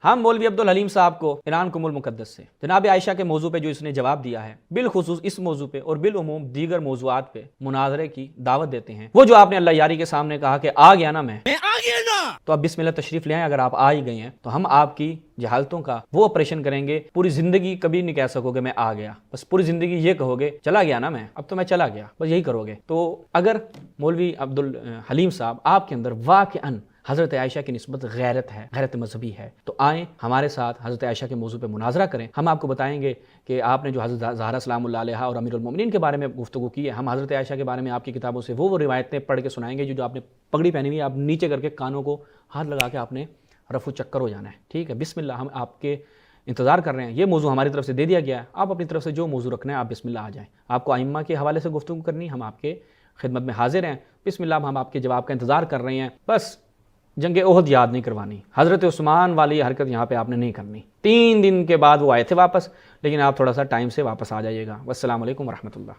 हम मौलवी अब्दुल हलीम साहब को ईरान कुमुल मुकद्दस से जनाब आयशा के मौजू पे जो इसने जवाब दिया है, बिलखुसूस इस मौजू पे और बिलउमूम दीगर मौजूआत पे मुनाजरे की दावत देते हैं। वो जो आपने अल्लाह यारी के सामने कहा कि आ गया ना मैं आ गया ना, तो अब बिस्मिल्लाह तशरीफ ले आए। अगर आप आ ही गए हैं तो हम आपकी जहालतों का वो ऑपरेशन करेंगे। पूरी जिंदगी कभी नहीं कह सकोगे मैं आ गया, बस पूरी जिंदगी ये कहोगे चला गया ना मैं, अब तो मैं चला गया, बस यही करोगे। तो अगर मौलवी अब्दुल हलीम साहब आपके अंदर वाक़अन हज़रत आयशा की निस्बत गैरत है, गैरत मजहबी है, तो आएँ हमारे साथ हज़रत आयशा के मौजू पे मुनाजरा करें। हम आपको बताएंगे कि आपने जो हज़रत ज़हरा सलामुल्लाह अलैहा और अमीरुल मोमिनीन के बारे में गुफ्तगू की है, हम हज़रत आयशा के बारे में आपकी किताबों से वो रिवायतें पढ़ के सुनाएंगे जो आपने पगड़ी पहनी हुई है, आप नीचे करके कानों को हाथ लगा के आपने रफू चक्कर हो जाना है। ठीक है, बिस्मिल्लाह, हम आपके इंतज़ार कर रहे हैं। ये मौजू हमारी तरफ से दे दिया गया है, आप अपनी तरफ से जो मौजू रखना है आप बिस्मिल्लाह आ जाएँ। आपको आइम्मा के हवाले से गुफ्तगू करनी, हम आपके खिदमत में हाजिर हैं। बिस्मिल्लाह, हम आपके जवाब का इंतज़ार कर रहे हैं। बस जंग ओहद याद नहीं करवानी, हज़रत उस्मान वाली हरकत यहाँ पे आपने नहीं करनी। 3 दिन के बाद वो आए थे वापस, लेकिन आप थोड़ा सा टाइम से वापस आ जाइएगा। वस्सलामु अलैकुम वरहमतुल्लाह।